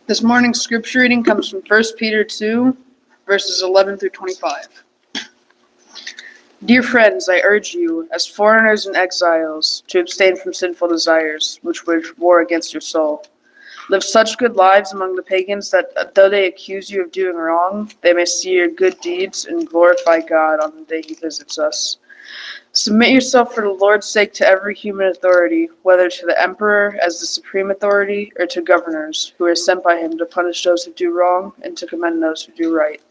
This morning's scripture reading comes from 1 Peter 2, verses 11 through 25. Dear friends, I urge you, as foreigners and exiles, to abstain from sinful desires, which wage war against your soul. Live such good lives among the pagans that, though they accuse you of doing wrong, they may see your good deeds and glorify God on the day he visits us. Submit yourself for the Lord's sake to every human authority, whether to the emperor as the supreme authority, or to governors, who are sent by him to punish those who do wrong and to commend those who do right.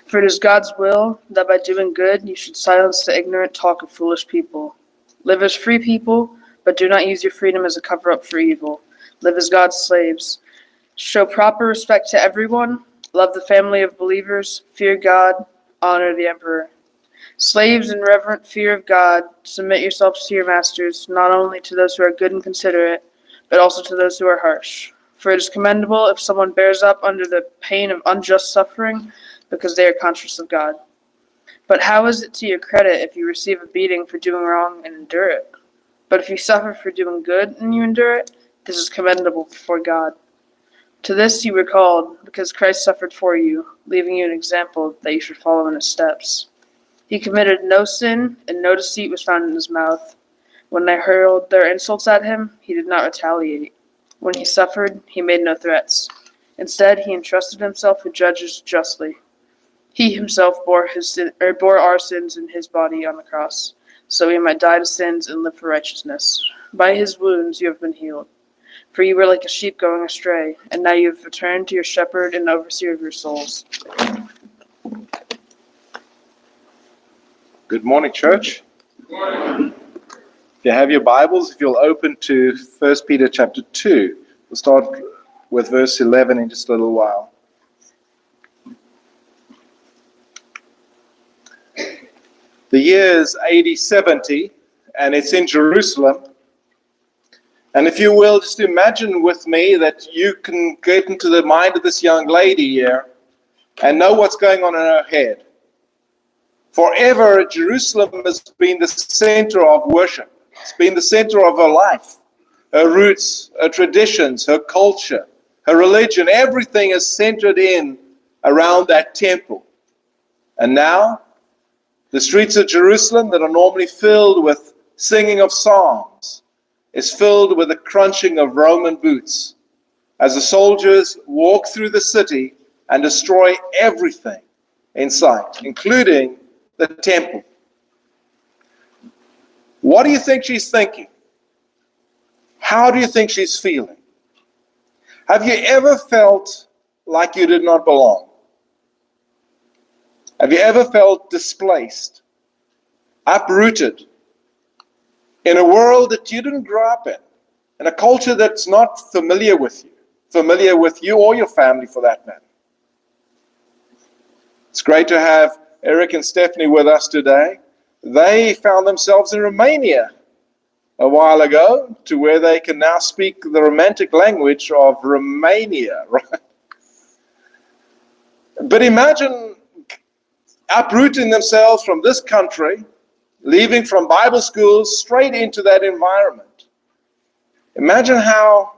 For it is God's will that by doing good you should silence the ignorant talk of foolish people. Live as free people, but do not use your freedom as a cover-up for evil. Live as God's slaves. Show proper respect to everyone. Love the family of believers. Fear God. Honor the emperor. Slaves, in reverent fear of God, submit yourselves to your masters, not only to those who are good and considerate, but also to those who are harsh. For it is commendable if someone bears up under the pain of unjust suffering, because they are conscious of God. But how is it to your credit if you receive a beating for doing wrong and endure it? But if you suffer for doing good and you endure it, this is commendable before God. To this you were called, because Christ suffered for you, leaving you an example that you should follow in his steps. He committed no sin, and no deceit was found in his mouth. When they hurled their insults at him, he did not retaliate. When he suffered, he made no threats. Instead, he entrusted himself who judges justly. He himself bore our sins in his body on the cross, so we might die to sins and live for righteousness. By his wounds you have been healed. For you were like a sheep going astray, and now you have returned to your shepherd and overseer of your souls. Good morning, church. Good morning. If you have your Bibles, if you'll open to 1 Peter chapter 2, we'll start with verse 11 in just a little while. The year is AD 70, and it's in Jerusalem. And if you will, just imagine with me that you can get into the mind of this young lady here and know what's going on in her head. Forever, Jerusalem has been the center of worship. It's been the center of her life, her roots, her traditions, her culture, her religion. Everything is centered in around that temple. And now, the streets of Jerusalem that are normally filled with singing of songs is filled with the crunching of Roman boots as the soldiers walk through the city and destroy everything in sight, including the temple. What do you think she's thinking? How do you think she's feeling? Have you ever felt like you did not belong? Have you ever felt displaced, uprooted, in a world that you didn't grow up in a culture that's not familiar with you or your family for that matter? It's great to have Eric and Stephanie with us today. They found themselves in Romania a while ago, to where they can now speak the romantic language of Romania, right? But imagine uprooting themselves from this country, leaving from Bible schools straight into that environment. Imagine how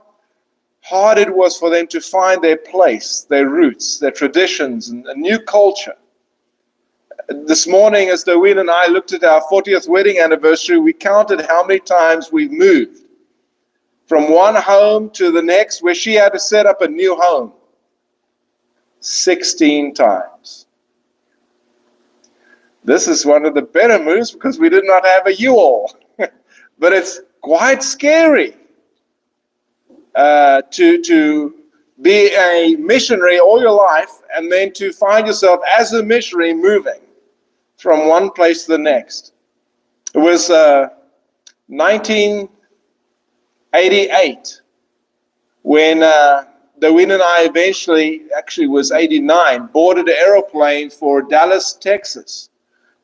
hard it was for them to find their place, their roots, their traditions, and a new culture. This morning, as Daween and I looked at our 40th wedding anniversary, we counted how many times we've moved from one home to the next, where she had to set up a new home. 16 times. This is one of the better moves because we did not have a U-Haul. But it's quite scary to be a missionary all your life and then to find yourself as a missionary moving from one place to the next. It was 1988 when Daween and I actually was 89, boarded an aeroplane for Dallas, Texas,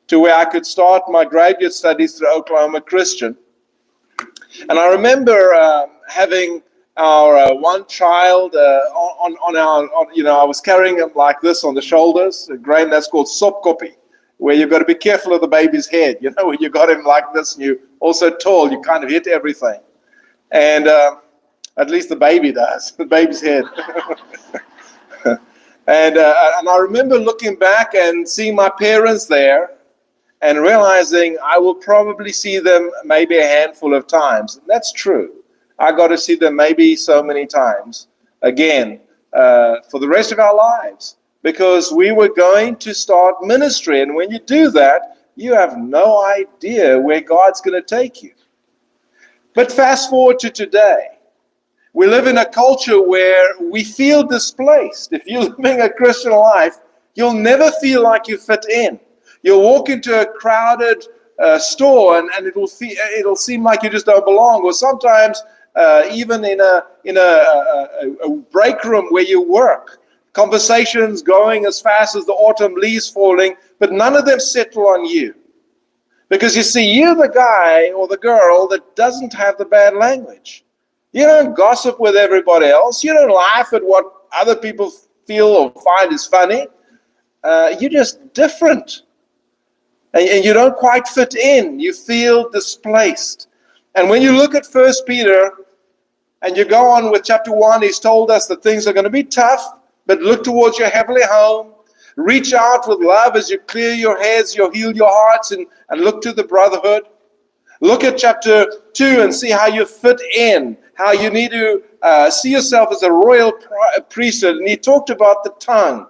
to where I could start my graduate studies through Oklahoma Christian. And I remember having our one child I was carrying him like this on the shoulders, Graham, that's called sopkopi, where you've got to be careful of the baby's head. When you got him like this and you also tall, you kind of hit everything. And At least the baby does, the baby's head. And I remember looking back and seeing my parents there and realizing I will probably see them maybe a handful of times. And that's true. I got to see them maybe so many times again for the rest of our lives, because we were going to start ministry. And when you do that, you have no idea where God's going to take you. But fast forward to today. We live in a culture where we feel displaced. If you're living a Christian life, you'll never feel like you fit in. You'll walk into a crowded store and it'll seem like you just don't belong. Or sometimes even in a break room where you work, conversations going as fast as the autumn leaves falling, but none of them settle on you. Because you see, you're the guy or the girl that doesn't have the bad language. You don't gossip with everybody else. You don't laugh at what other people feel or find is funny. You're just different. And you don't quite fit in. You feel displaced. And when you look at 1 Peter and you go on with chapter 1, he's told us that things are going to be tough, but look towards your heavenly home. Reach out with love as you clear your heads, you heal your hearts, and look to the brotherhood. Look at chapter 2 and see how you fit in, how you need to see yourself as a royal priesthood. And he talked about the tongue.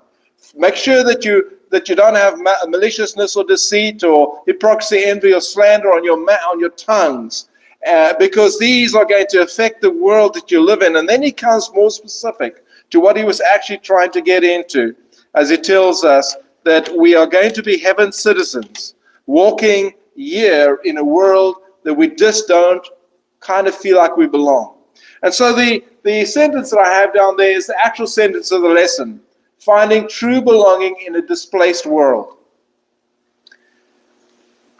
Make sure that you don't have maliciousness or deceit or hypocrisy, envy, or slander on your tongues, because these are going to affect the world that you live in. And then he comes more specific to what he was actually trying to get into, as he tells us that we are going to be heaven's citizens, walking here in a world that we just don't kind of feel like we belong. And so the sentence that I have down there is the actual sentence of the lesson: finding true belonging in a displaced world.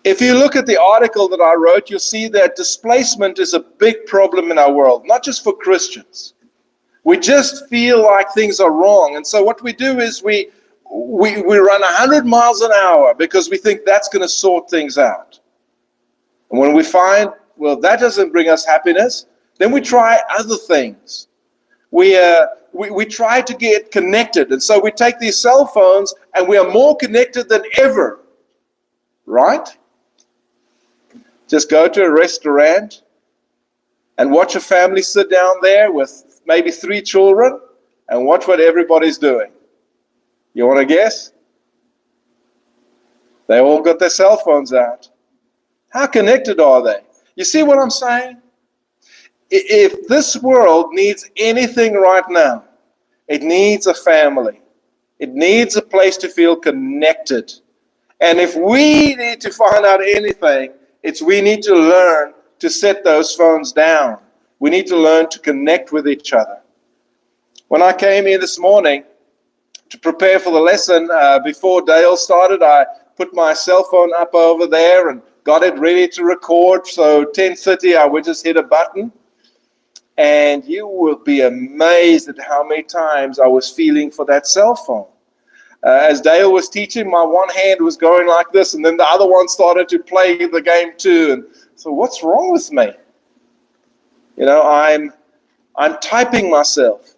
If you look at the article that I wrote, you'll see that displacement is a big problem in our world, not just for Christians. We just feel like things are wrong. And so what we do is we run 100 miles an hour because we think that's going to sort things out. And when we find, well, that doesn't bring us happiness, then we try other things. We try to get connected. And so we take these cell phones and we are more connected than ever. Right? Just go to a restaurant and watch a family sit down there with maybe 3 children and watch what everybody's doing. You want to guess? They all got their cell phones out. How connected are they? You see what I'm saying? If this world needs anything right now, it needs a family. It needs a place to feel connected. And if we need to find out anything, it's we need to learn to set those phones down. We need to learn to connect with each other. When I came here this morning to prepare for the lesson, before Dale started, I put my cell phone up over there and got it ready to record. So 10:30, I would just hit a button. And you will be amazed at how many times I was feeling for that cell phone. As Dale was teaching, my one hand was going like this, and then the other one started to play the game too. And so, what's wrong with me? You know, I'm typing myself.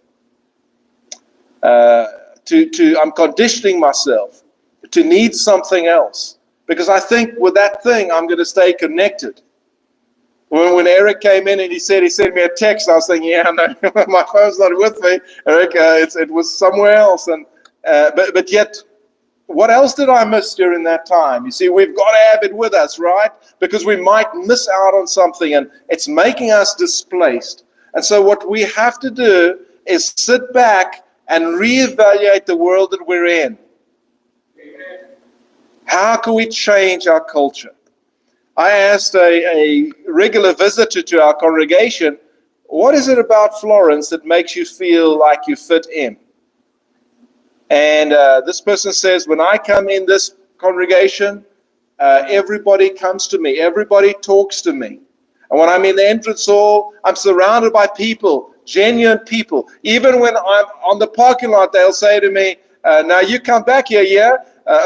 I'm conditioning myself to need something else, because I think with that thing I'm going to stay connected. When Eric came in and he sent me a text, I was thinking, yeah, no, my phone's not with me. Eric, it was somewhere else. And but yet, what else did I miss during that time? You see, we've got to have it with us, right? Because we might miss out on something, and it's making us displaced. And so what we have to do is sit back and reevaluate the world that we're in. How can we change our culture? I asked a regular visitor to our congregation, what is it about Florence that makes you feel like you fit in? And this person says, when I come in this congregation, everybody comes to me. Everybody talks to me. And when I'm in the entrance hall, I'm surrounded by people, genuine people. Even when I'm on the parking lot, they'll say to me, now you come back here, yeah?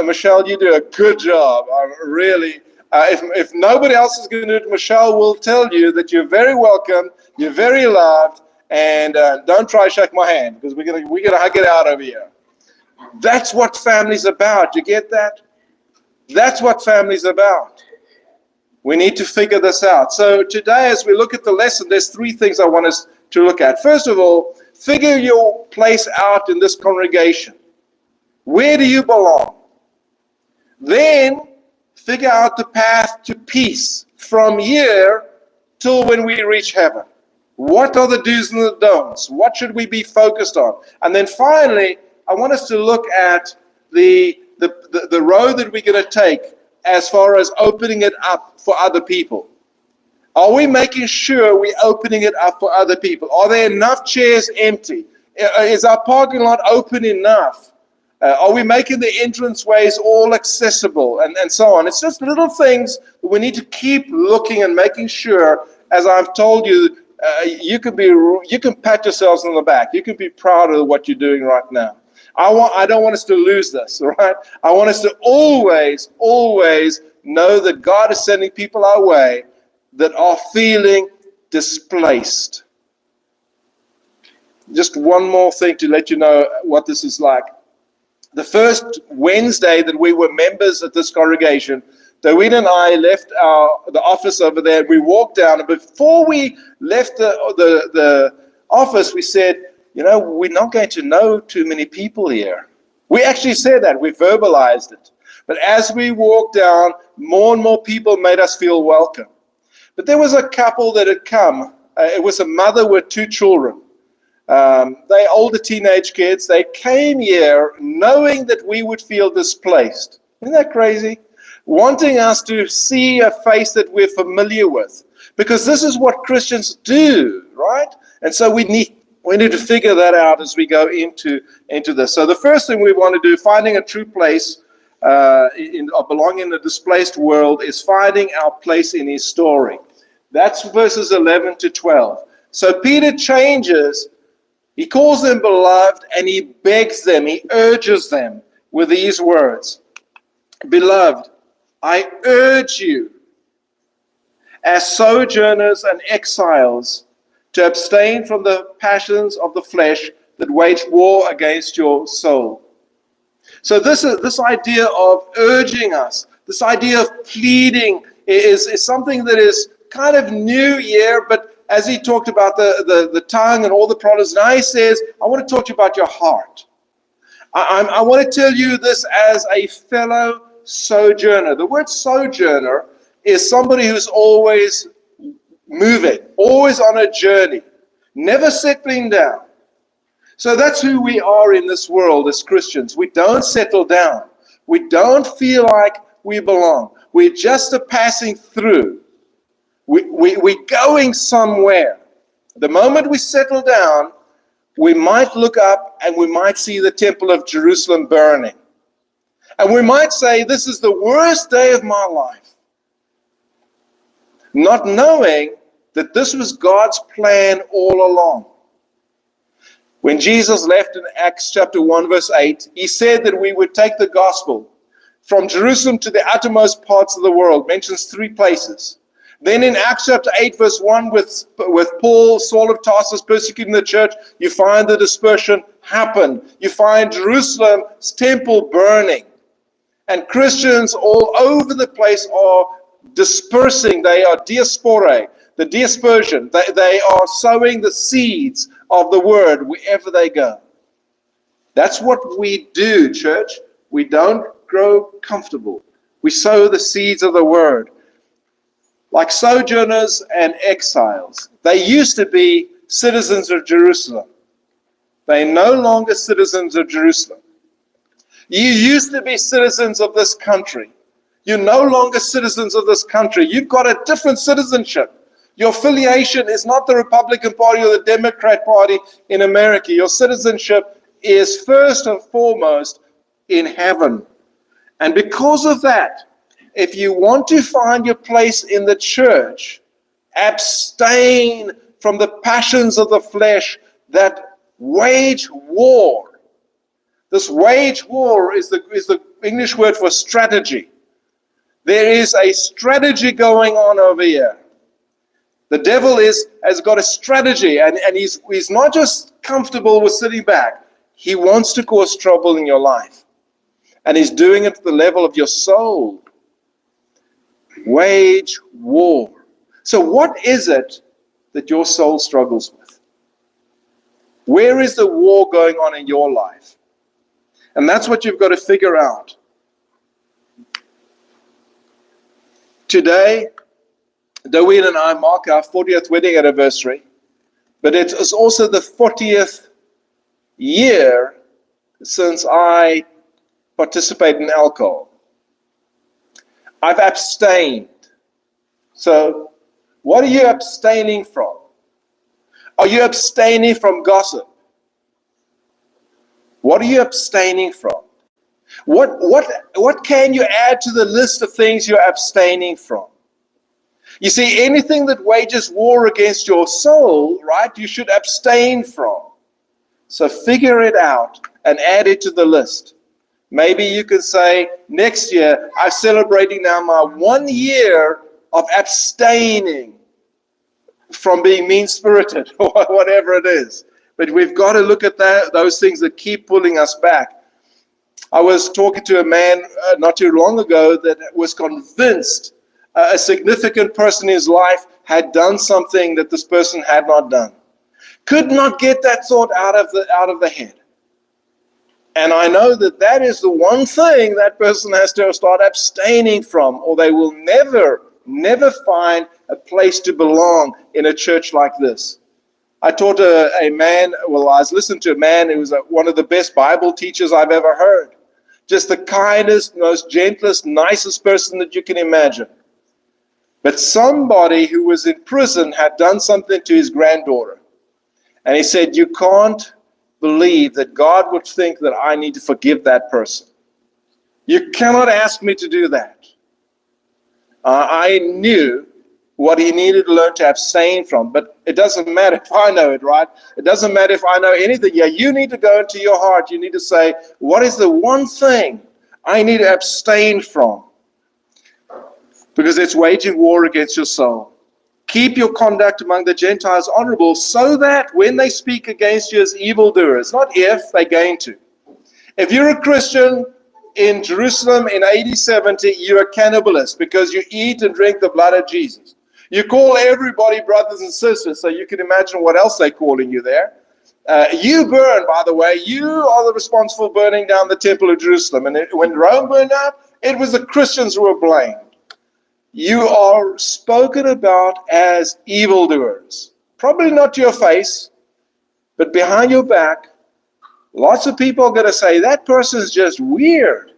Michelle, you do a good job. I'm really... If nobody else is going to do it, Michelle will tell you that you're very welcome, you're very loved, And don't try to shake my hand, because we're gonna hug it out over here. That's what family's about. You get that? That's what family's about. We need to figure this out. So today, as we look at the lesson, there's 3 things I want us to look at. First of all, figure your place out in this congregation. Where do you belong? Then, figure out the path to peace from here till when we reach heaven. What are the do's and the don'ts? What should we be focused on? And then finally, I want us to look at the road that we're going to take as far as opening it up for other people. Are we making sure we're opening it up for other people? Are there enough chairs empty? Is our parking lot open enough? Are we making the entranceways all accessible, and so on? It's just little things that we need to keep looking and making sure. As I've told you, you can pat yourselves on the back. You can be proud of what you're doing right now. I don't want us to lose this, right? I want us to always, always know that God is sending people our way that are feeling displaced. Just one more thing to let you know what this is like. The first Wednesday that we were members at this congregation, Dawid and I left the office over there, and we walked down, and before we left the office, we said, we're not going to know too many people here. We actually said that. We verbalized it. But as we walked down, more and more people made us feel welcome. But there was a couple that had come. It was a mother with 2 children. They older teenage kids. They came here knowing that we would feel displaced. Isn't that crazy? Wanting us to see a face that we're familiar with. Because this is what Christians do, right? And so we need to figure that out as we go into this. So the first thing we want to do, finding a true place of belonging in a displaced world, is finding our place in his story. That's verses 11 to 12. So Peter changes. He calls them beloved, and he begs them, he urges them with these words. Beloved, I urge you, as sojourners and exiles, to abstain from the passions of the flesh that wage war against your soul. So this idea of urging us, this idea of pleading is something that is kind of new here, but as he talked about the tongue and all the problems, now he says, I want to talk to you about your heart. I want to tell you this as a fellow sojourner. The word sojourner is somebody who's always moving, always on a journey, never settling down. So that's who we are in this world as Christians. We don't settle down. We don't feel like we belong. We're just a passing through. We're going somewhere. The moment we settle down, we might look up and we might see the temple of Jerusalem burning. And we might say, this is the worst day of my life. Not knowing that this was God's plan all along. When Jesus left in Acts chapter 1 verse 8, he said that we would take the gospel from Jerusalem to the uttermost parts of the world. Mentions 3 places. Then in Acts chapter 8 verse 1 with Paul, Saul of Tarsus persecuting the church, you find the dispersion happen. You find Jerusalem's temple burning. And Christians all over the place are dispersing. They are diasporae, the dispersion. They are sowing the seeds of the word wherever they go. That's what we do, church. We don't grow comfortable. We sow the seeds of the word. Like sojourners and exiles. They used to be citizens of Jerusalem. They're no longer citizens of Jerusalem. You used to be citizens of this country. You're no longer citizens of this country. You've got a different citizenship. Your affiliation is not the Republican Party or the Democrat Party in America. Your citizenship is first and foremost in heaven. And because of that, if you want to find your place in the church, abstain from the passions of the flesh that wage war. This wage war is the English word for strategy. There is a strategy going on over here. The devil has got a strategy, and he's not just comfortable with sitting back. He wants to cause trouble in your life. And he's doing it at the level of your soul. Wage war. So what is it that your soul struggles with? Where is the war going on in your life? And that's what you've got to figure out. Today, Daween and I mark our 40th wedding anniversary, but it is also the 40th year since I participated in alcohol. I've abstained. So, what are you abstaining from? Are you abstaining from gossip? What are you abstaining from? What can you add to the list of things you're abstaining from? You see, anything that wages war against your soul, right, you should abstain from. So figure it out and add it to the list. Maybe you can say, next year, I'm celebrating now my 1 year of abstaining from being mean-spirited, or whatever it is. But we've got to look at those things that keep pulling us back. I was talking to a man not too long ago that was convinced a significant person in his life had done something that this person had not done. Could not get that thought out of the head. And I know that is the one thing that person has to start abstaining from, or they will never find a place to belong in a church like this. I taught a man, I was listening to a man who was one of the best Bible teachers I've ever heard. Just the kindest, most gentlest, nicest person that you can imagine. But somebody who was in prison had done something to his granddaughter. And he said, you can't believe that God would think that I need to forgive that person. You cannot ask me to do that. I knew what he needed to learn to abstain from, but it doesn't matter if I know it, right? It doesn't matter if I know anything. Yeah, you need to go into your heart. You need to say, what is the one thing I need to abstain from? Because it's waging war against your soul. Keep your conduct among the Gentiles honorable, so that when they speak against you as evildoers, not if, they're going to. If you're a Christian in Jerusalem in AD 70, you're a cannibalist because you eat and drink the blood of Jesus. You call everybody brothers and sisters, so you can imagine what else they're calling you there. You burn, by the way. You are the responsible for burning down the temple of Jerusalem. And when Rome burned out, it was the Christians who were blamed. You are spoken about as evildoers. Probably not to your face, but behind your back, lots of people are going to say, that person is just weird.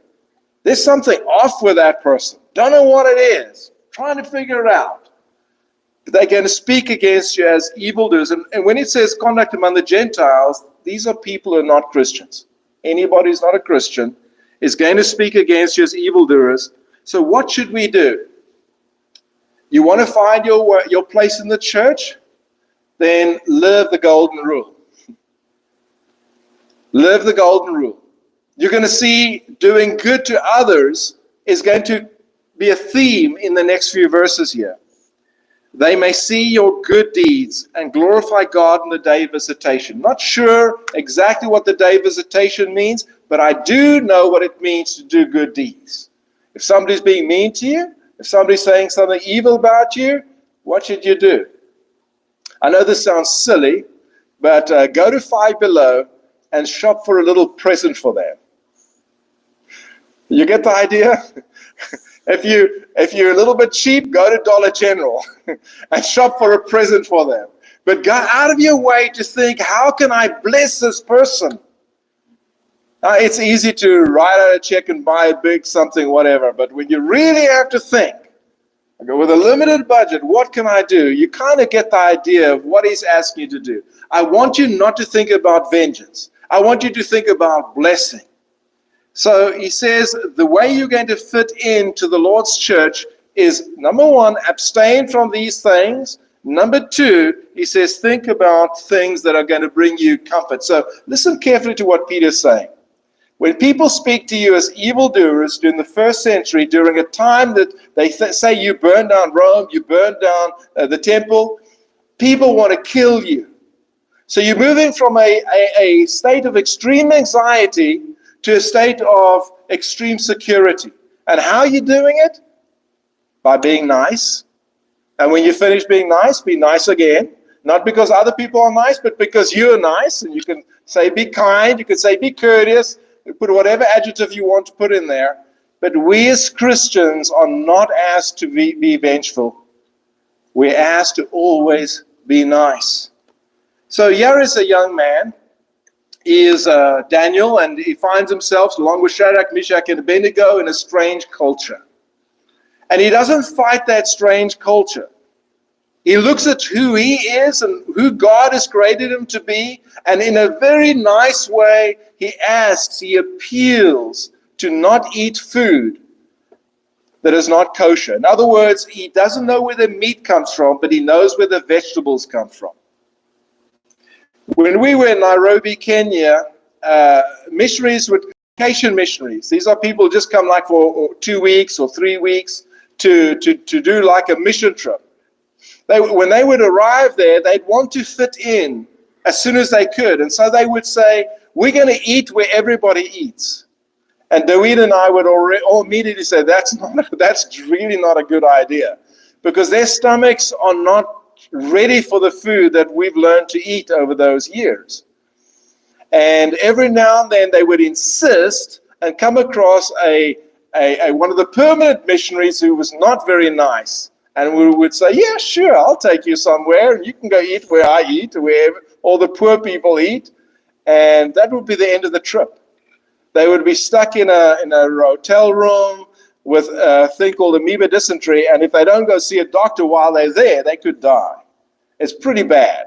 There's something off with that person. Don't know what it is. Trying to figure it out. They're going to speak against you as evildoers. And when it says conduct among the Gentiles, these are people who are not Christians. Anybody who's not a Christian is going to speak against you as evildoers. So what should we do? You want to find your place in the church? Then live the golden rule. Live the golden rule. You're going to see doing good to others is going to be a theme in the next few verses here. They may see your good deeds and glorify God in the day of visitation. Not sure exactly what the day of visitation means, but I do know what it means to do good deeds. If somebody's being mean to you, if somebody's saying something evil about you, what should you do? I know this sounds silly, but go to Five Below and shop for a little present for them. You get the idea? If you're a little bit cheap, go to Dollar General and shop for a present for them. But go out of your way to think, how can I bless this person? It's easy to write out a check and buy a big something, whatever. But when you really have to think, with a limited budget, what can I do? You kind of get the idea of what he's asking you to do. I want you not to think about vengeance. I want you to think about blessing. So he says the way you're going to fit into the Lord's church is, number one, abstain from these things. Number two, he says, think about things that are going to bring you comfort. So listen carefully to what Peter's saying. When people speak to you as evildoers during the first century, during a time that they say you burned down Rome, you burned down the temple, people want to kill you. So you're moving from a state of extreme anxiety to a state of extreme security. And how are you doing it? By being nice. And when you finish being nice, be nice again. Not because other people are nice, but because you're nice. And you can say be kind, you can say be courteous, you put whatever adjective you want to put in there. But we as Christians are not asked to be vengeful. We're asked to always be nice. So here is a young man. He is Daniel, and he finds himself, along with Shadrach, Meshach, and Abednego, in a strange culture. And he doesn't fight that strange culture. He looks at who he is and who God has created him to be, and in a very nice way, he asks, he appeals to not eat food that is not kosher. In other words, he doesn't know where the meat comes from, but he knows where the vegetables come from. When we were in Nairobi, Kenya, missionaries were vacation missionaries. These are people who just come like for 2 weeks or 3 weeks to do like a mission trip. When they would arrive there, they'd want to fit in as soon as they could. And so they would say, we're going to eat where everybody eats. And David and I would all immediately say, that's really not a good idea. Because their stomachs are not ready for the food that we've learned to eat over those years. And every now and then they would insist and come across one of the permanent missionaries who was not very nice. And we would say, yeah, sure, I'll take you somewhere, and you can go eat where I eat, where all the poor people eat. And that would be the end of the trip. They would be stuck in a hotel room with a thing called amoeba dysentery, and if they don't go see a doctor while they're there, they could die. It's pretty bad.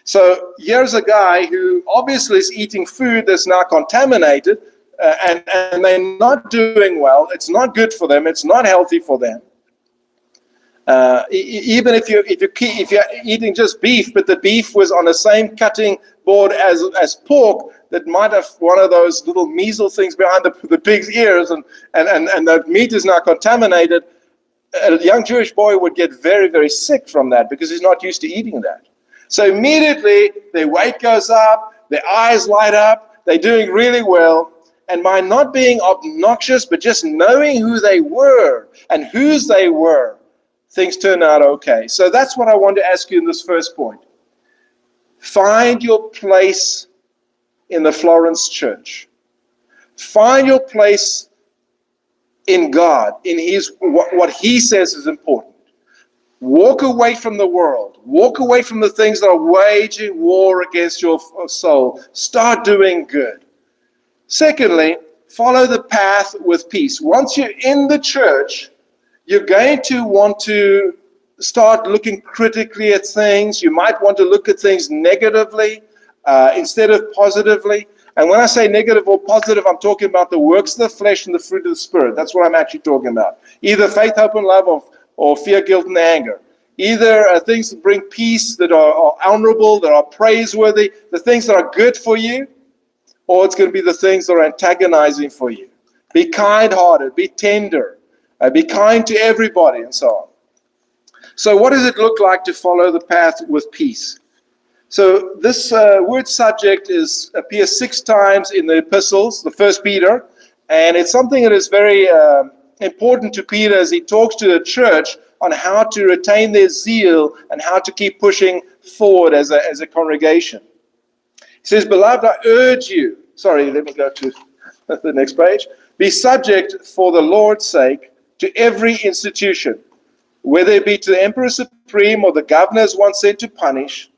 So here's a guy who obviously is eating food that's now contaminated, and they're not doing well. It's not good for them. It's not healthy for them. Even if you're eating just beef, but the beef was on the same cutting board as pork, that might have one of those little measles things behind the pig's ears, and the meat is now contaminated, a young Jewish boy would get very, very sick from that because he's not used to eating that. So immediately their weight goes up, their eyes light up, they're doing really well, and by not being obnoxious, but just knowing who they were and whose they were, things turn out okay. So that's what I want to ask you in this first point. Find your place in the Florence church. Find your place in God, in what He says is important. Walk away from the world. Walk away from the things that are waging war against your soul. Start doing good. Secondly, follow the path with peace. Once you're in the church, you're going to want to start looking critically at things. You might want to look at things negatively instead of positively. And when I say negative or positive, I'm talking about the works of the flesh and the fruit of the Spirit. That's what I'm actually talking about. Either faith, hope, and love, or fear, guilt, and anger. Either things that bring peace, that are honorable, that are praiseworthy, the things that are good for you, or it's going to be the things that are antagonizing for you. Be kind-hearted, be tender, be kind to everybody, and so on. So what does it look like to follow the path with peace? So this word subject appears 6 times in the epistles, the first Peter, and it's something that is very important to Peter as he talks to the church on how to retain their zeal and how to keep pushing forward as a congregation. He says, beloved, I urge you, let me go to the next page. Be subject for the Lord's sake to every institution, whether it be to the emperor supreme or the governors once sent to punish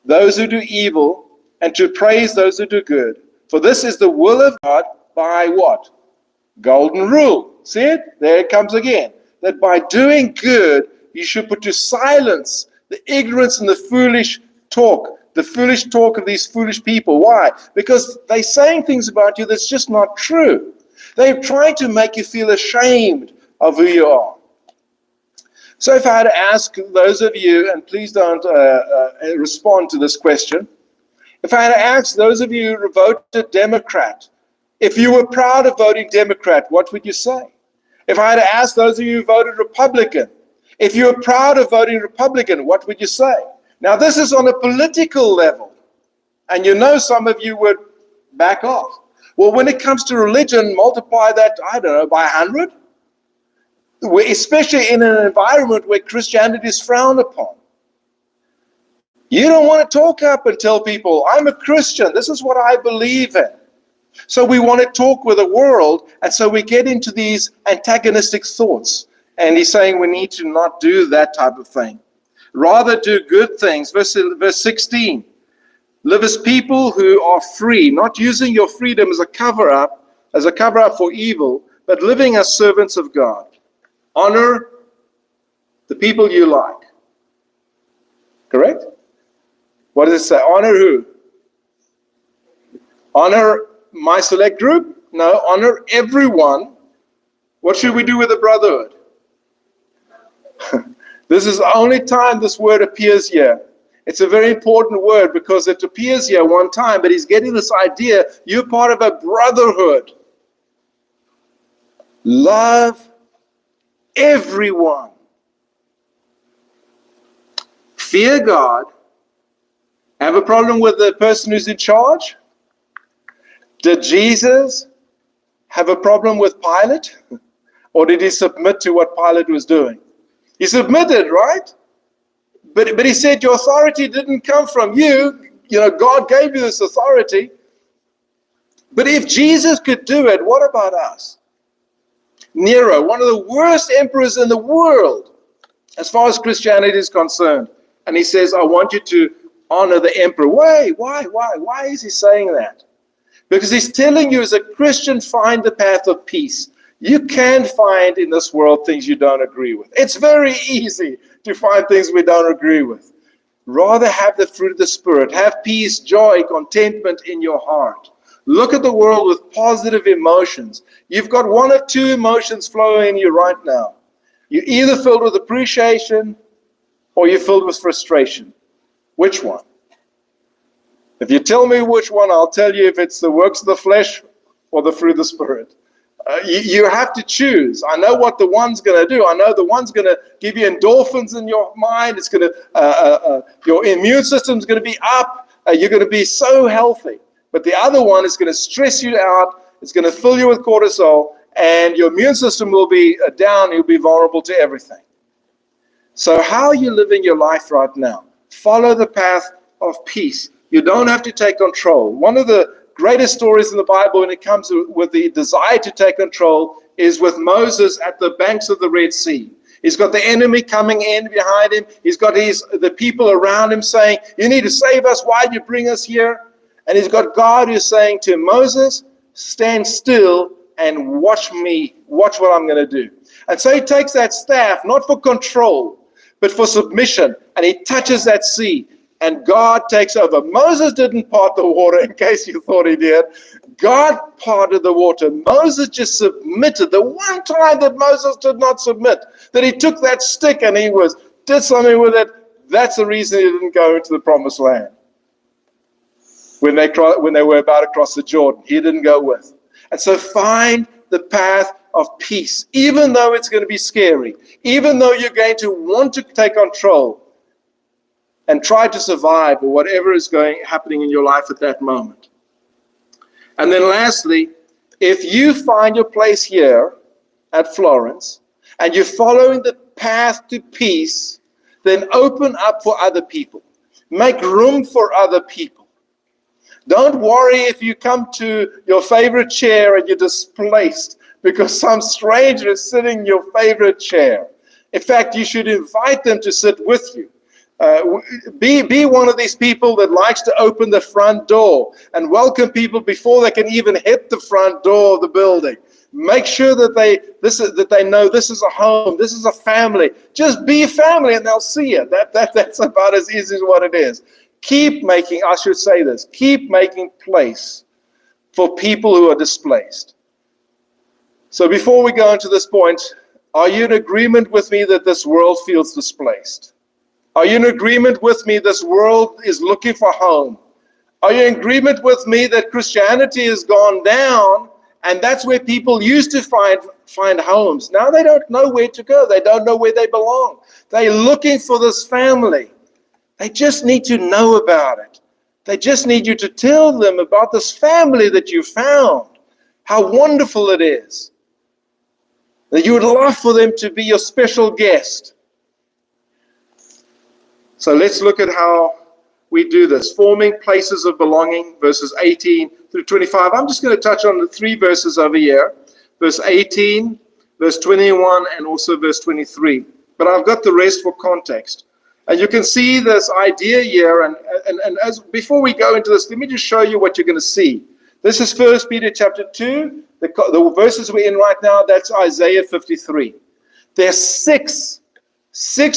those who do evil and to praise those who do good. For this is the will of God by what? Golden rule. See it? There it comes again. That by doing good, you should put to silence the ignorance and the foolish talk of these foolish people. Why? Because they're saying things about you that's just not true. They're trying to make you feel ashamed of who you are. So if I had to ask those of you, and please don't respond to this question, if I had to ask those of you who voted Democrat, If you were proud of voting Democrat, what would you say? If I had to ask those of you who voted Republican, if you were proud of voting Republican, what would you say? Now, this is on a political level, and you know some of you would back off. Well, when it comes to religion, multiply that, I don't know, by 100, especially in an environment where Christianity is frowned upon. You don't want to talk up and tell people, I'm a Christian, this is what I believe in. So we want to talk with the world, and so we get into these antagonistic thoughts. And he's saying we need to not do that type of thing. Rather do good things. Verse 16. Live as people who are free, not using your freedom as a cover-up for evil, but living as servants of God. Honor the people you like. Correct? What does it say? Honor who? Honor my select group? No, honor everyone. What should we do with the brotherhood? This is the only time this word appears here. It's a very important word because it appears here one time, but he's getting this idea, you're part of a brotherhood. Love everyone. Fear God. Have a problem with the person who's in charge? Did Jesus have a problem with Pilate? Or did he submit to what Pilate was doing? He submitted, right? But he said your authority didn't come from you. You know, God gave you this authority. But if Jesus could do it, what about us? Nero, one of the worst emperors in the world, as far as Christianity is concerned. And he says, I want you to honor the emperor. Why? Why is he saying that? Because he's telling you as a Christian, find the path of peace. You can find in this world things you don't agree with. It's very easy to find things we don't agree with. Rather have the fruit of the Spirit. Have peace, joy, contentment in your heart. Look at the world with positive emotions. You've got one of two emotions flowing in you right now. You're either filled with appreciation or you're filled with frustration. Which one? If you tell me which one, I'll tell you if it's the works of the flesh or the fruit of the Spirit. You have to choose. I know what the one's going to do. I know the one's going to give you endorphins in your mind. It's going to, your immune system's going to be up. You're going to be so healthy. But the other one is going to stress you out. It's going to fill you with cortisol, and your immune system will be down. You'll be vulnerable to everything. So how are you living your life right now? Follow the path of peace. You don't have to take control. One of the greatest stories in the Bible when it comes with the desire to take control is with Moses at the banks of the Red Sea. He's got the enemy coming in behind him. He's got the people around him saying, you need to save us. Why did you bring us here? And he's got God who's saying to Moses, stand still and watch me, watch what I'm going to do. And so he takes that staff, not for control, but for submission. And he touches that sea. And God takes over. Moses didn't part the water, in case you thought he did. God parted the water. Moses just submitted. The one time that Moses did not submit, that he took that stick and he did something with it, that's the reason he didn't go into the promised land. When they were about to cross the Jordan, he didn't go with. And so find the path of peace, even though it's going to be scary, even though you're going to want to take control, and try to survive or whatever is happening in your life at that moment. And then lastly, if you find your place here at Florence and you're following the path to peace, then open up for other people. Make room for other people. Don't worry if you come to your favorite chair and you're displaced because some stranger is sitting in your favorite chair. In fact, you should invite them to sit with you. Be one of these people that likes to open the front door and welcome people before they can even hit the front door of the building. Make sure that they know this is a home, this is a family. Just be a family and they'll see it. That's about as easy as what it is. Keep making place for people who are displaced. So before we go into this point, are you in agreement with me that this world feels displaced? Are you in agreement with me? This world is looking for home. Are you in agreement with me that Christianity has gone down, and that's where people used to find homes? Now they don't know where to go. They don't know where they belong. They're looking for this family. They just need to know about it. They just need you to tell them about this family that you found, how wonderful it is, that you would love for them to be your special guest. So let's look at how we do this. Forming places of belonging, verses 18 through 25. I'm just going to touch on the 3 verses over here. Verse 18, verse 21, and also verse 23. But I've got the rest for context. And you can see this idea here. And as before we go into this, let me just show you what you're going to see. This is 1 Peter chapter 2. The verses we're in right now, that's Isaiah 53. There's six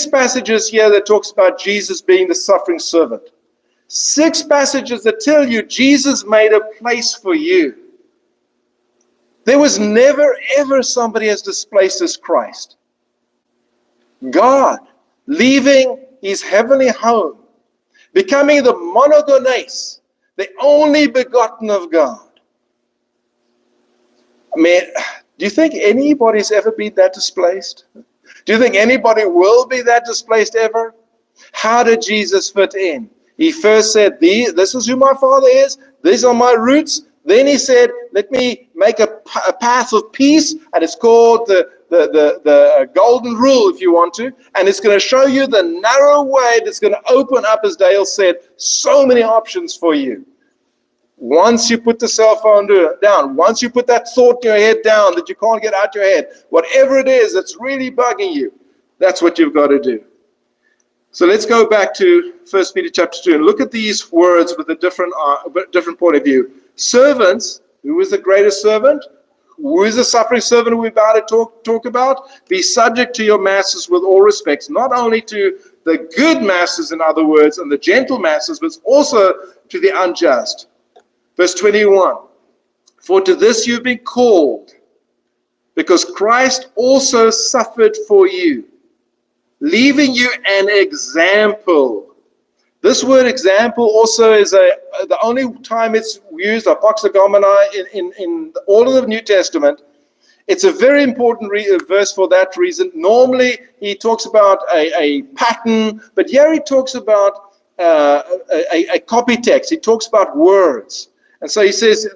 passages here that talks about Jesus being the suffering servant. 6 passages that tell you Jesus made a place for you. There was never, ever somebody as displaced as Christ. God, leaving his heavenly home, becoming the monogenes, the only begotten of God. I mean, do you think anybody's ever been that displaced? Do you think anybody will be that displaced ever? How did Jesus fit in? He first said, this is who my Father is. These are my roots. Then he said, let me make a path of peace. And it's called the golden rule, if you want to. And it's going to show you the narrow way that's going to open up, as Dale said, so many options for you. Once you put the cell phone down, once you put that thought in your head down that you can't get out your head, whatever it is that's really bugging you, that's what you've got to do. So let's go back to 1 Peter chapter 2 and look at these words with a different point of view. Servants, who is the greatest servant? Who is the suffering servant we're about to talk about? Be subject to your masters with all respect, not only to the good masters, in other words, and the gentle masters, but also to the unjust. Verse 21, for to this you've been called, because Christ also suffered for you, leaving you an example. This word example also is the only time it's used, apoxagomena, in all of the New Testament. It's a very important verse for that reason. Normally, he talks about a pattern, but here he talks about a copy text. He talks about words. And so he says,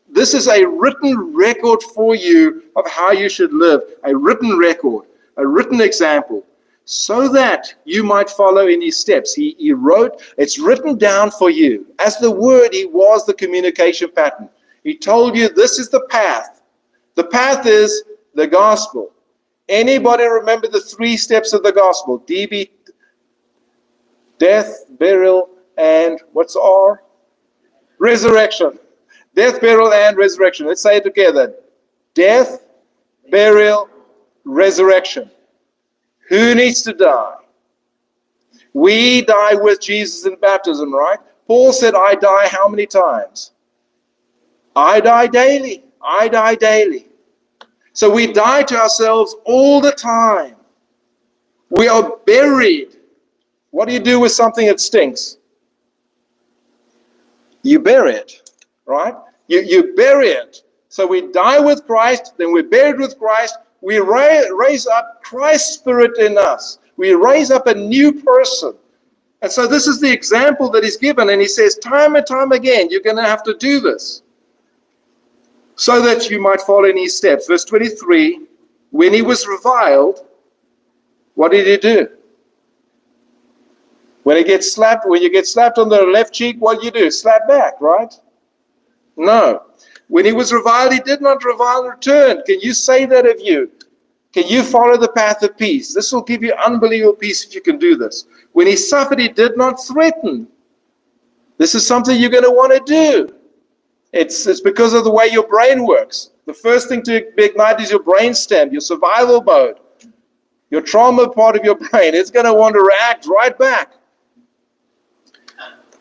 this is a written record for you of how you should live, a written record, a written example, so that you might follow in his steps. He wrote, it's written down for you. As the word, he was the communication pattern. He told you this is the path. The path is the gospel. Anybody remember the 3 steps of the gospel? DB, death, burial, and what's R? Resurrection. Death, burial, and resurrection. Let's say it together. Death, burial, resurrection. Who needs to die? We die with Jesus in baptism, right? Paul said, I die how many times? I die daily. I die daily. So we die to ourselves all the time. We are buried. What do you do with something that stinks? You bury it, right? You bury it. So we die with Christ, then we're buried with Christ. We raise up Christ's spirit in us. We raise up a new person. And so this is the example that he's given. And he says, time and time again, you're going to have to do this so that you might follow in his steps. Verse 23, when he was reviled, what did he do? When you get slapped on the left cheek, what do you do? Slap back, right? No. When he was reviled, he did not revile in return. Can you say that of you? Can you follow the path of peace? This will give you unbelievable peace if you can do this. When he suffered, he did not threaten. This is something you're going to want to do. It's because of the way your brain works. The first thing to ignite is your brain stem, your survival mode, your trauma part of your brain. It's going to want to react right back.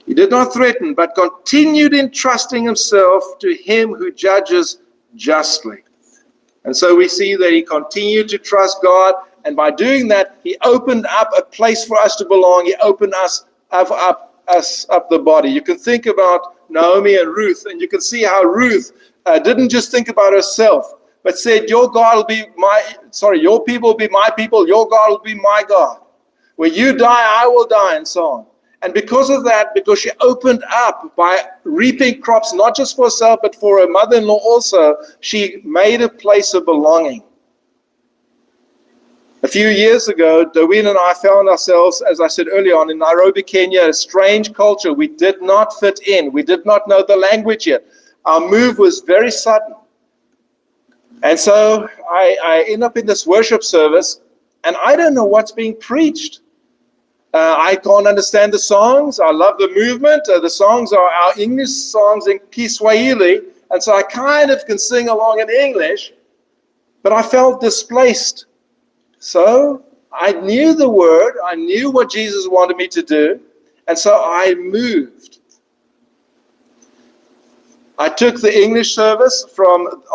He did not threaten, but continued entrusting himself to him who judges justly. And so we see that he continued to trust God, and by doing that, he opened up a place for us to belong. He opened us up us up the body. You can think about Naomi and Ruth, and you can see how Ruth didn't just think about herself, but said, your people will be my people, your God will be my God. Where you die, I will die, and so on. And because of that, because she opened up by reaping crops, not just for herself, but for her mother-in-law also, she made a place of belonging. A few years ago, Dwayne and I found ourselves, as I said earlier on, in Nairobi, Kenya, a strange culture. We did not fit in. We did not know the language yet. Our move was very sudden. And so I end up in this worship service, and I don't know what's being preached. I can't understand the songs. I love the movement. The songs are our English songs in Kiswahili, and so I kind of can sing along in English, but I felt displaced. So I knew the word. I knew what Jesus wanted me to do, and so I moved. I took the English service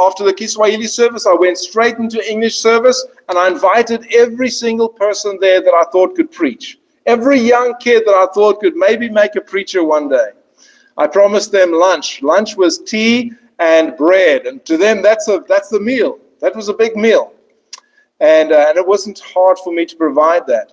after the Kiswahili service. I went straight into English service, and I invited every single person there that I thought could preach. Every young kid that I thought could maybe make a preacher one day. I promised them lunch. Lunch was tea and bread, and to them that's the meal. That was a big meal, and it wasn't hard for me to provide that.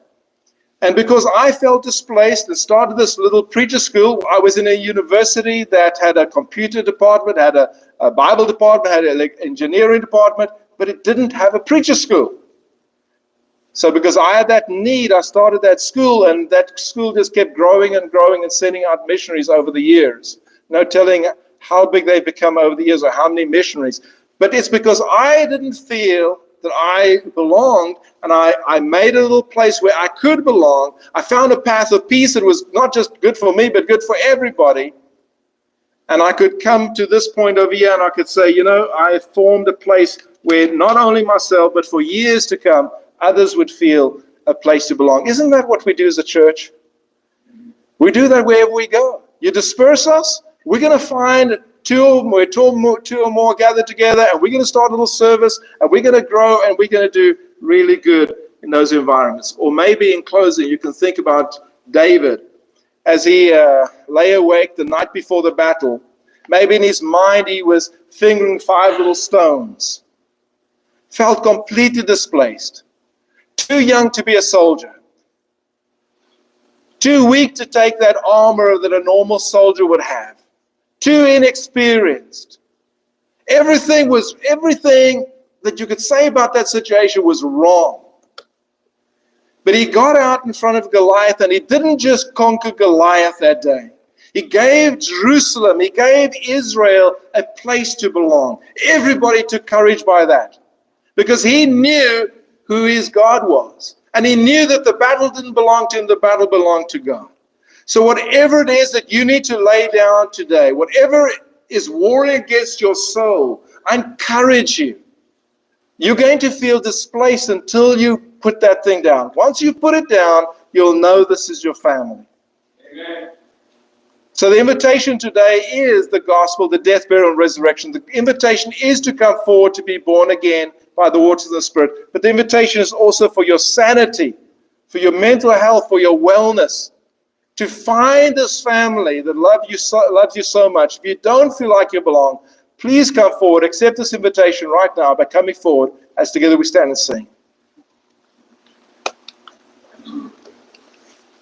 And because I felt displaced and started this little preacher school, I was in a university that had a computer department, had a Bible department, had an engineering department, but it didn't have a preacher school. So because I had that need, I started that school, and that school just kept growing and growing and sending out missionaries over the years. No telling how big they've become over the years or how many missionaries. But it's because I didn't feel that I belonged, and I made a little place where I could belong. I found a path of peace that was not just good for me, but good for everybody. And I could come to this point over here, and I could say, I formed a place where not only myself, but for years to come, others would feel a place to belong. Isn't that what we do as a church? We do that wherever we go. You disperse us, we're going to find two or more gathered together, and we're going to start a little service, and we're going to grow, and we're going to do really good in those environments. Or maybe in closing, you can think about David as he lay awake the night before the battle. Maybe in his mind he was fingering 5 little stones, felt completely displaced. Too young to be a soldier. Too weak to take that armor that a normal soldier would have. Too inexperienced. Everything that you could say about that situation was wrong. But he got out in front of Goliath, and he didn't just conquer Goliath that day. He gave Jerusalem, he gave Israel a place to belong. Everybody took courage by that, because he knew who his God was. And he knew that the battle didn't belong to him, the battle belonged to God. So whatever it is that you need to lay down today, whatever is warring against your soul, I encourage you. You're going to feel displaced until you put that thing down. Once you put it down, you'll know this is your family. Amen. So the invitation today is the gospel, the death, burial, and resurrection. The invitation is to come forward to be born again by the waters of the Spirit. But the invitation is also for your sanity, for your mental health, for your wellness, to find this family that loves you so much. If you don't feel like you belong, please come forward. Accept this invitation right now by coming forward as together we stand and sing.